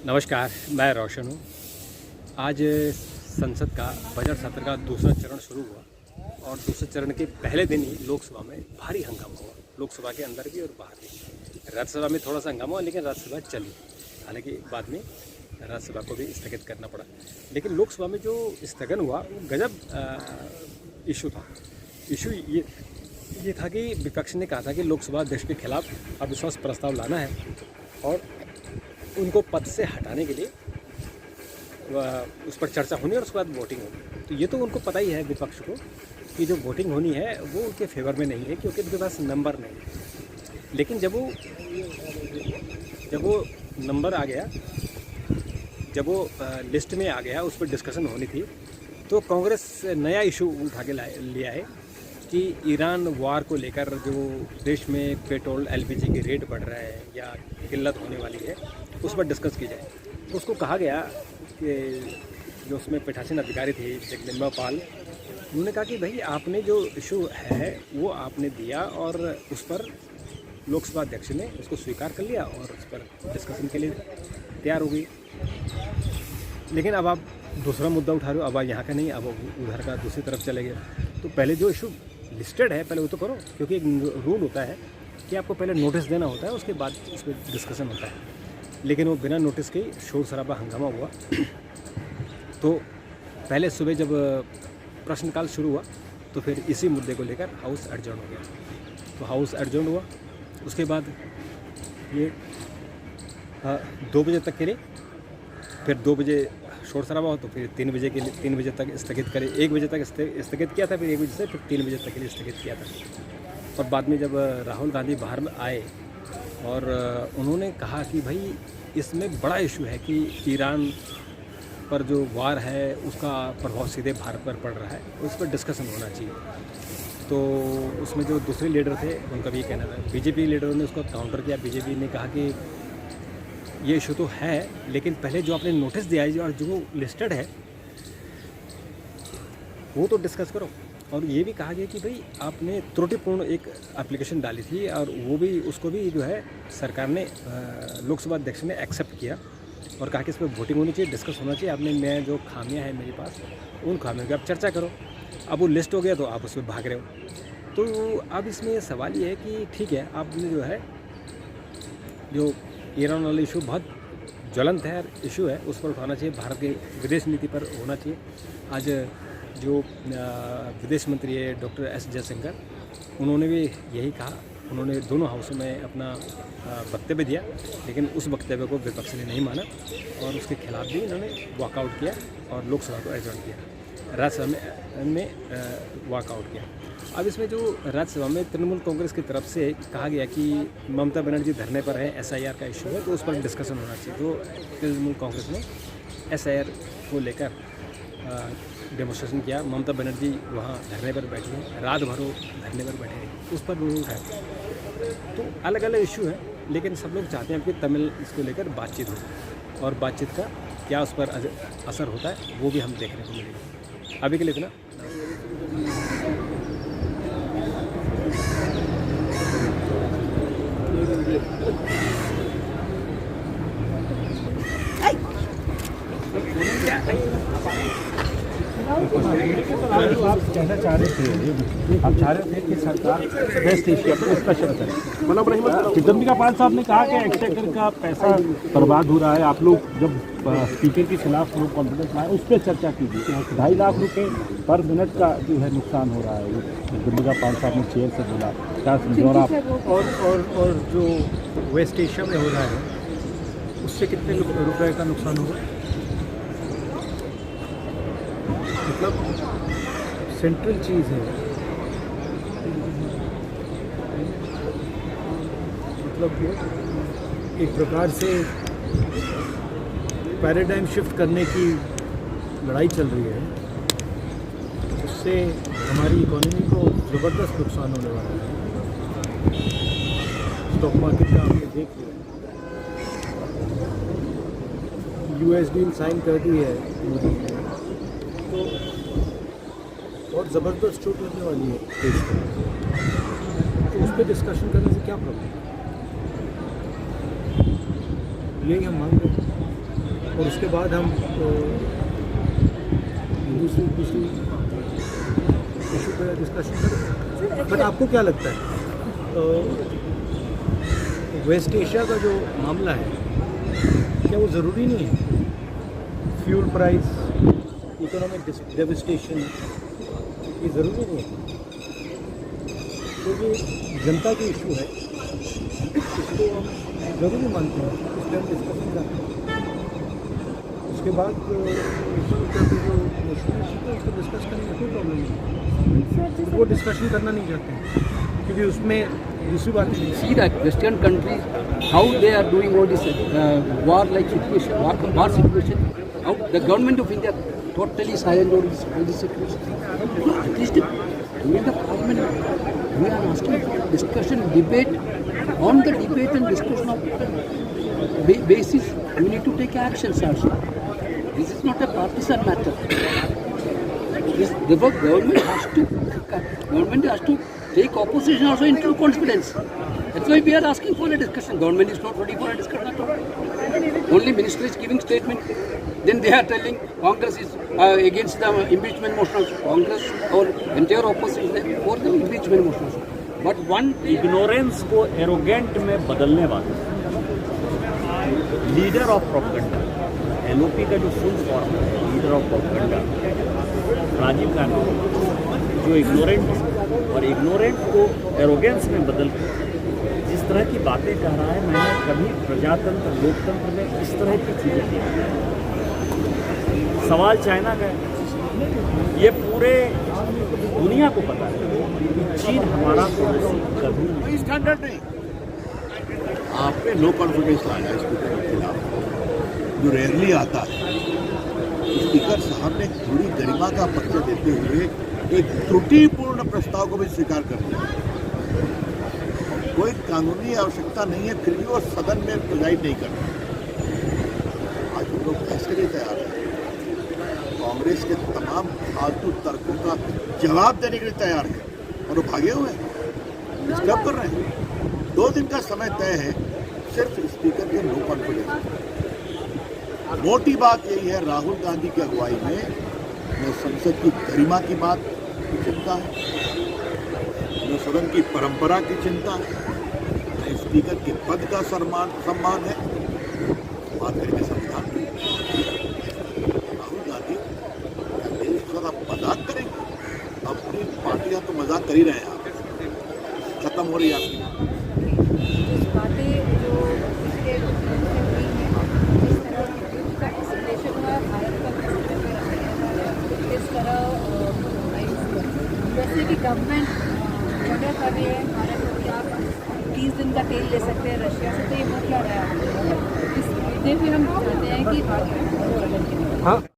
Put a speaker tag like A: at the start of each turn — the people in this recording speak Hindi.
A: नमस्कार, मैं रोशन हूँ। आज संसद का बजट सत्र का दूसरा चरण शुरू हुआ और दूसरे चरण के पहले दिन ही लोकसभा में भारी हंगामा हुआ। लोकसभा के अंदर भी और बाहर भी। राज्यसभा में थोड़ा सा हंगामा हुआ, लेकिन राज्यसभा चली। हालांकि बाद में राज्यसभा को भी स्थगित करना पड़ा, लेकिन लोकसभा में जो स्थगन हुआ वो गजब इशू था। इशू ये था कि विपक्ष ने कहा था कि लोकसभा अध्यक्ष के खिलाफ अविश्वास प्रस्ताव लाना है और उनको पद से हटाने के लिए उस पर चर्चा होनी और उसके बाद वोटिंग होनी। तो ये तो उनको पता ही है विपक्ष को कि जो वोटिंग होनी है वो उनके फेवर में नहीं है, क्योंकि उनके पास नंबर नहीं है। लेकिन जब वो नंबर आ गया, जब वो लिस्ट में आ गया, उस पर डिस्कशन होनी थी, तो कांग्रेस नया इशू उठा के लिया है कि ईरान वार को लेकर जो देश में पेट्रोल एलपीजी के रेट बढ़ रहे हैं या किल्लत होने वाली है, उस पर डिस्कस की जाए। तो उसको कहा गया कि जो उसमें पीठासीन अधिकारी थे जगदम्बा पाल, उन्होंने कहा कि भाई आपने जो इशू है वो आपने दिया और उस पर लोकसभा अध्यक्ष ने उसको स्वीकार कर लिया और उस पर डिस्कशन के लिए तैयार हो गई। लेकिन अब आप दूसरा मुद्दा उठा रहे हो, अब आप यहाँ का नहीं, अब उधर का दूसरी तरफ चले गए। तो पहले जो इशू लिस्टेड है पहले वो तो करो, क्योंकि एक रूल होता है कि आपको पहले नोटिस देना होता है, उसके बाद उस पर डिस्कशन होता है। लेकिन वो बिना नोटिस के शोर शराबा हंगामा हुआ। तो पहले सुबह जब प्रश्नकाल शुरू हुआ तो फिर इसी मुद्दे को लेकर हाउस एडजर्न हो गया। तो हाउस एडजर्न हुआ, उसके बाद ये 2 बजे तक के लिए, फिर 2 बजे शोर शराबा हो तो फिर 3 बजे के लिए 3 बजे तक स्थगित करे। 1 बजे तक स्थगित किया था, फिर 1 बजे से फिर 3 बजे तक के लिए स्थगित किया था। और बाद में जब राहुल गांधी बाहर में आए और उन्होंने कहा कि भाई इसमें बड़ा इशू है कि ईरान पर जो वार है उसका प्रभाव सीधे भारत पर पड़ रहा है, उस पर डिस्कशन होना चाहिए। तो उसमें जो दूसरे लीडर थे उनका भी कहना था, बीजेपी लीडरों ने उसको काउंटर किया। बीजेपी ने कहा कि ये इशू तो है, लेकिन पहले जो आपने नोटिस दिया है और जो लिस्टेड है वो तो डिस्कस करो। और ये भी कहा गया कि भाई आपने त्रुटिपूर्ण एक एप्लीकेशन डाली थी और वो भी उसको भी जो है सरकार ने लोकसभा अध्यक्ष ने एक्सेप्ट किया और कहा कि इस पर वोटिंग होनी चाहिए, डिस्कस होना चाहिए। आपने मैं जो खामियां हैं मेरे पास, उन खामियों की आप चर्चा करो। अब वो लिस्ट हो गया तो आप उस पर भाग रहे हो। तो अब इसमें सवाल ये है कि ठीक है, आपने जो है जो ईरान वाला इशू बहुत ज्वलंत है इशू है, उस पर उठाना चाहिए, भारत की विदेश नीति पर होना चाहिए। आज जो विदेश मंत्री है डॉक्टर एस जयशंकर, उन्होंने भी यही कहा। उन्होंने दोनों हाउसों में अपना वक्तव्य दिया, लेकिन उस वक्तव्य को विपक्ष ने नहीं माना और उसके खिलाफ भी इन्होंने वॉकआउट किया और लोकसभा को एडजर्न किया, राज्यसभा में वॉकआउट किया। अब इसमें जो राज्यसभा में तृणमूल कांग्रेस की तरफ से कहा गया कि ममता बनर्जी धरने पर है, एसआईआर का इशू है, तो उस पर डिस्कशन होना चाहिए। तो तृणमूल कांग्रेस ने एसआईआर को लेकर डेमोस्ट्रेशन किया। ममता बनर्जी वहाँ धरने पर बैठी है, रात भर वो धरने पर बैठे हैं, उस पर रूल उठाए। तो अलग अलग इशू है, लेकिन सब लोग चाहते हैं कि तमिल इसको लेकर बातचीत हो और बातचीत का क्या उस पर असर होता है वो भी हम देखने को मिलेगा। अभी के लिए इतना।
B: आप कहना चाह रहे थे, आप चाह रहे थे कि सरकार वेस्ट एशिया पर स्पेशल करे। जगदम्बिका पाल साहब ने कहा कि एक्सचेकर का पैसा बर्बाद हो रहा है, आप लोग जब स्पीकर के खिलाफ लोग कॉन्फिडेंस लाए उस पर चर्चा कीजिए। 2.5 लाख रुपए पर मिनट का जो है नुकसान हो रहा है, जगदम्बिका पाल साहब ने चेयर से बोला, क्या समझौता आप?
C: और जो वेस्ट एशिया में हो रहा है उससे कितने रुपए का नुकसान होगा? मतलब सेंट्रल चीज़ है, मतलब एक प्रकार से पैराडाइम शिफ्ट करने की लड़ाई चल रही है। उससे हमारी इकोनॉमी को ज़बरदस्त नुकसान होने वाला है। स्टॉक मार्केट का आपने देख लिया, यूएस डील साइन कर दी है मोदी ने, तो बहुत ज़बरदस्त चोट लगने वाली है देश को। तो उस पर डिस्कशन करने से क्या प्रॉब्लम है? यही हम मांग रहे हैं। और उसके बाद हम दूसरी इशू पर डिस्कशन करें। बट आपको क्या लगता है वेस्ट एशिया का जो मामला है क्या वो ज़रूरी नहीं है? फ्यूल प्राइस, इकोनॉमिक डेविस्टेशन, ये ज़रूरी नहीं है? तो ये जनता की इशू है, इसको हम ज़रूरी मानते हैं, इस पर हम डिस्कशन करते हैं। उसके बाद जो मुश्किल है उसको डिस्कस करने में कोई प्रॉब्लम नहीं है। वो डिस्कशन करना नहीं चाहते हैं क्योंकि उसमें दूसरी बात है।
D: See that Western countries, how they are doing all this war-like situation, war situation. How the government of India totally silent all this situation. No, at least during the parliament, we are asking for discussion, debate. On the debate and discussion of basis, we need to take actions also. This is not a partisan matter. The government has to take opposition also into confidence. That's why we are asking for a discussion. Government is not ready for a discussion at all. Only minister is giving statement. Then they are telling Congress is against the impeachment motion. Congress or entire opposition is for the impeachment motion. But one
B: ignorance को एरोगेंट में बदलने वाले लीडर ऑफ प्रोपेगेंडा, एलओपी का जो फुल फॉर्म है leader of propaganda Rajiv Gandhi, जो इग्नोरेंट है और इग्नोरेंट को एरोगेंस में बदल जिस तरह की बातें कह रहा है, मैंने कभी प्रजातंत्र लोकतंत्र में इस तरह की चीज़ें की। सवाल चाइना का है, ये पूरे दुनिया को पता है चीन हमारा कभी
E: स्टैंडर्ड नहीं। आपने नो कॉन्फिडेंस लाया स्पीकर के खिलाफ, जो रेयरली आता है। स्पीकर साहब ने थोड़ी गरिमा का परिचय देते हुए एक त्रुटिपूर्ण प्रस्ताव को भी स्वीकार कर दिया। कोई कानूनी आवश्यकता नहीं है, फिर भी वो सदन में प्रिजाइड नहीं करते। आज हम लोग बहस के लिए तैयार हैं, कांग्रेस के तमाम फालतू तर्कों का जवाब देने के लिए तैयार है और वो भागे हुए हैं, डिस्टर्ब कर रहे हैं। 2 दिन का समय तय है सिर्फ स्पीकर के नो कॉन्फिडेंस। मोटी बात यही है, राहुल गांधी की अगुवाई में न संसद की गरिमा की बात की चिंता है, न सदन की परंपरा की चिंता है, न स्पीकर के पद का सम्मान है। बात करेंगे संविधान की। राहुल गांधी देश का मजाक करेंगे? अपनी पार्टियां तो मजाक कर ही रहे हैं। आप खत्म हो रही है आपकी
F: बातें जो पिछले हुई हैं, जिस तरह विद्युत का इंस्टॉलेशन हुआ, भारत का किस तरह जैसे कि गवर्नमेंट ऑर्डर कर रही है, भारत को कि आप 30 दिन का तेल ले सकते हैं रशिया से, तो ये हो क्या रहा है? इस मुद्दे पे हम चाहते हैं कि आगे